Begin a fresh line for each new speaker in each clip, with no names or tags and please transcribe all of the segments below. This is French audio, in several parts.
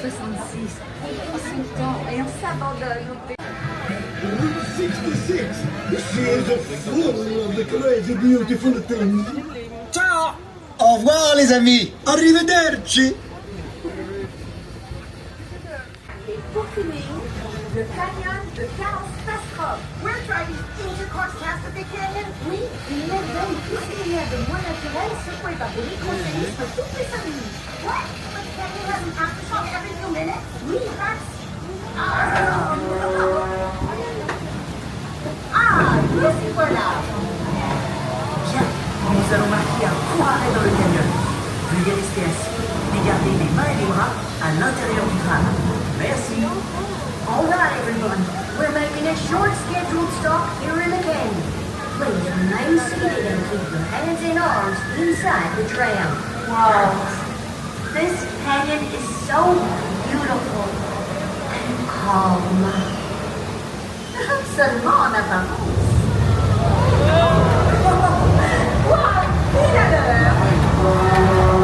66. On prend son temps et on s'abandonne.
Route 66. She is full of the crazy beautiful things.
Ciao. Au revoir les amis. Arrivederci.
Et pour finir, le canyon de catastrophe.
We're driving intercourse past the big canyon.
Oui, il est même prisonnière de moins naturel secoué par des micro-séismes toutes les 5 minutes.
What? But the canyon has an aftershock every few minutes?
Oui,
nous y voilà.
Bien, nous allons marquer un court arrêt dans le canyon. Veuillez rester assis et garder les mains et les bras à l'intérieur du tram. Merci.
All right, everyone. We're making a short scheduled stop here in the canyon. Please remain seated and keep your hands and arms inside the tram.
Wow. This canyon is so beautiful and calm.
Seulement en apparence. Wow, il a l'heure.
Wow.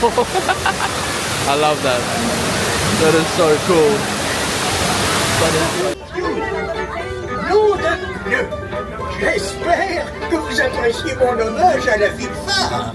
I love that. That is so cool.
Nom de Dieu. J'espère que vous appréciez mon hommage à la ville phare.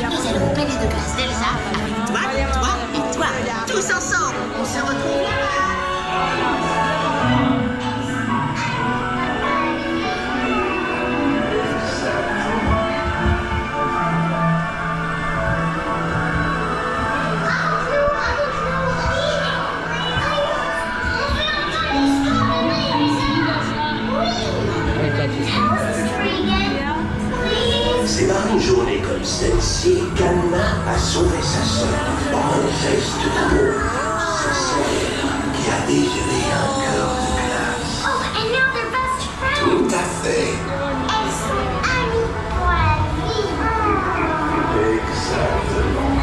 Nous allons peiner de glace d'Elsa avec toi et toi. Tous ensemble, on se retrouve.
C'est par une journée comme celle-ci qu'Anna a sauvé sa sœur par un geste d'amour. Sa sœur qui a dégelé un cœur de glace.
Oh, and now they're best friends.
Tout à fait.
Elles sont amies pour la vie.
Exactement.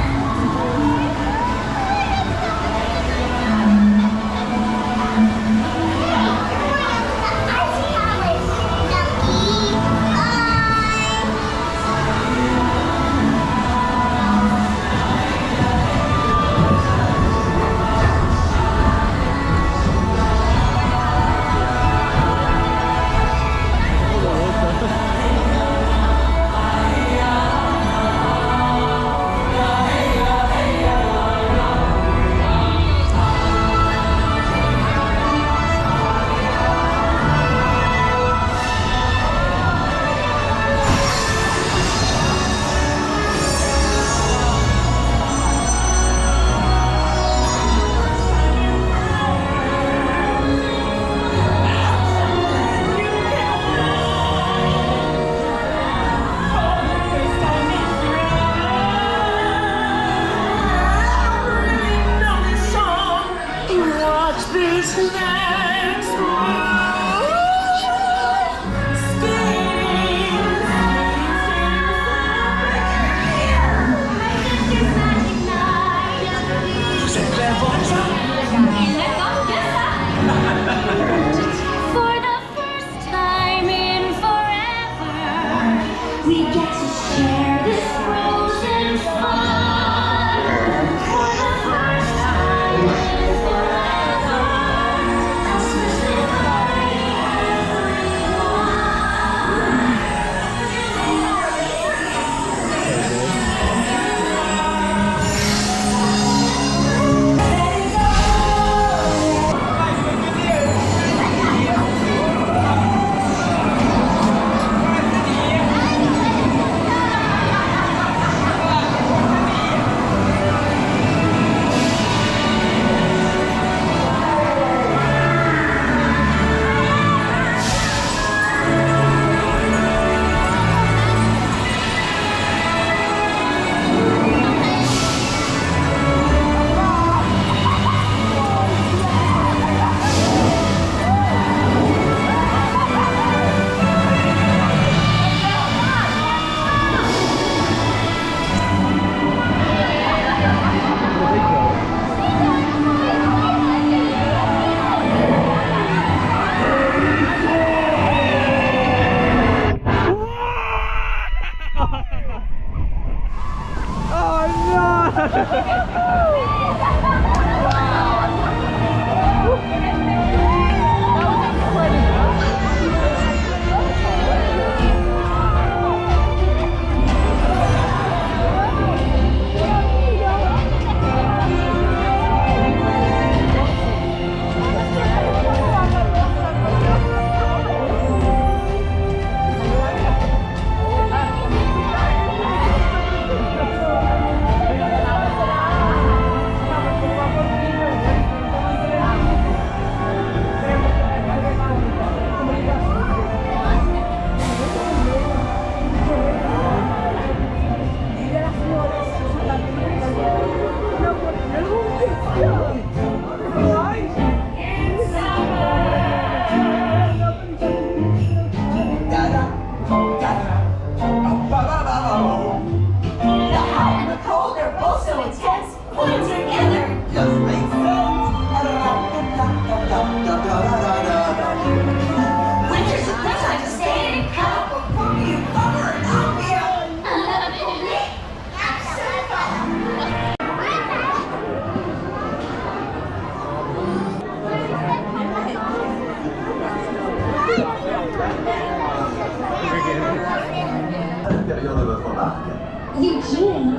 À l'intérieur de votre barque.
Eugene,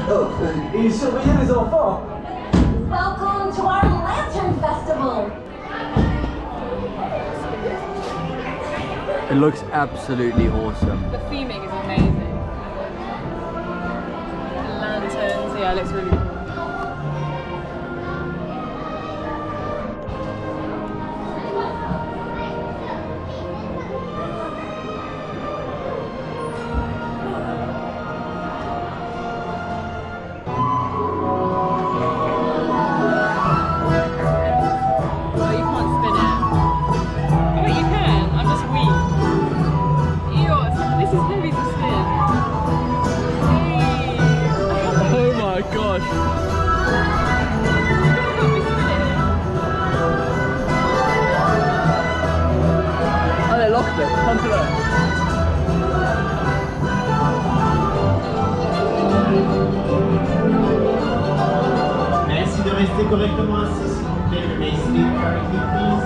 Oh, et surveillez les enfants.
welcome to our Lantern Festival.
It looks absolutely awesome.
The theming is amazing. Lanterns, yeah, it looks really cool.
Merci de rester correctement assis, s'il vous plaît. Remain seated correctly, please.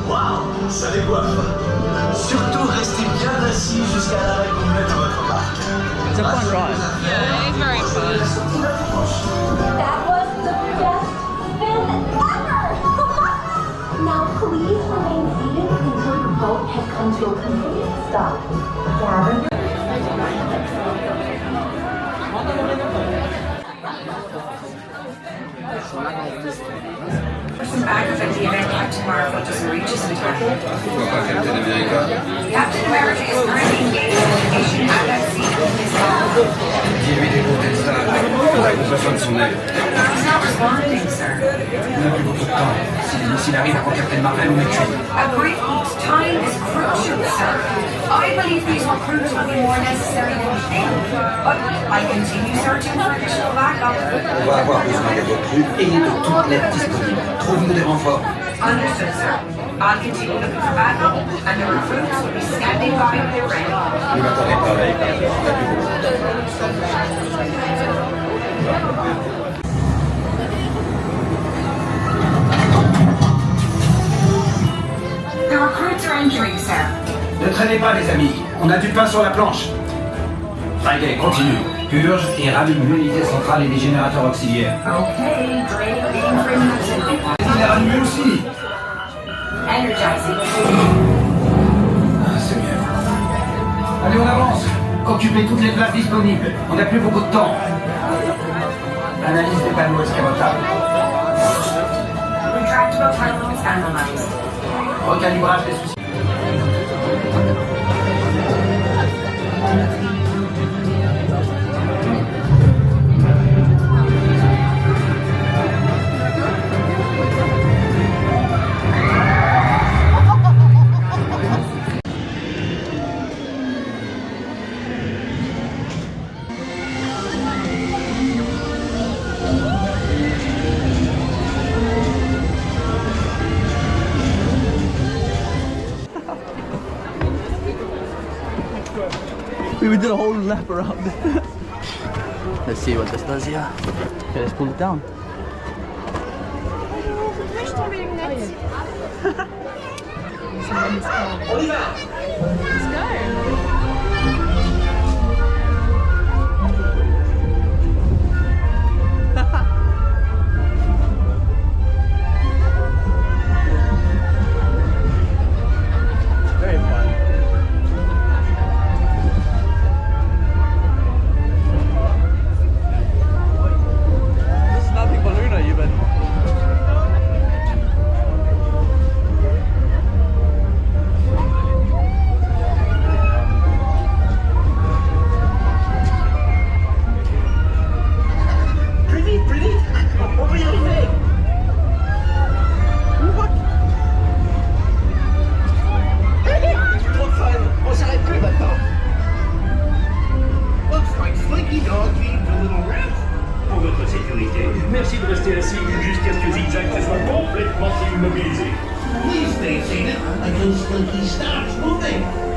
Waouh, ça décoiffe. Surtout restez bien assis jusqu'à l'arrêt complet de votre barque.
It's a fun ride.
Yeah, it's very fun.
That was the best spin ever! Now please remain seated until your boat has come to a complete stop. Gavin.
Some baggage at the event like tomorrow but doesn't reach us in time. Captain America is currently engaged in litigation at that scene with his
Dis-lui d'écouter ça, j'ai besoin de son aide.
He's not responding, sir.
On n'a plus beaucoup de temps. S'il arrive avant Captain Marvel, on est cuit.
Agreed. Time is crucial, sir. I believe these recruits will be more necessary than you think, but I continue searching for additional backup.
On va avoir besoin des recrues et de toute l'aide disponible. Trouve-nous des renforts.
Understood, sir. I'll continue looking for backup, and the recruits will be standing by when they're ready.
Ne m'attendez pas là, on a plus
The recruits are entering, sir.
Ne traînez pas, les amis. On a du pain sur la planche. Friday, continue. Purge et rallume l'unité centrale et les générateurs auxiliaires.
Okay, draining the mainframe.
On les rallumer aussi.
Energizing.
Ah, c'est bien. Allez, on avance. Occupez toutes les places disponibles. On n'a plus beaucoup de temps. Analyse des panneaux escamotables.
Retractable panels analyzed.
Recalibrage des soucis.
We did a whole lap around it. Let's see what this does here. Okay, let's pull it down.
Let's go.
Very fun. This is nothing balloon even.
impossible de rester assis jusqu'à ce que Zigzag se soit complètement immobilisé.
Please stay seated until Slinky starts moving.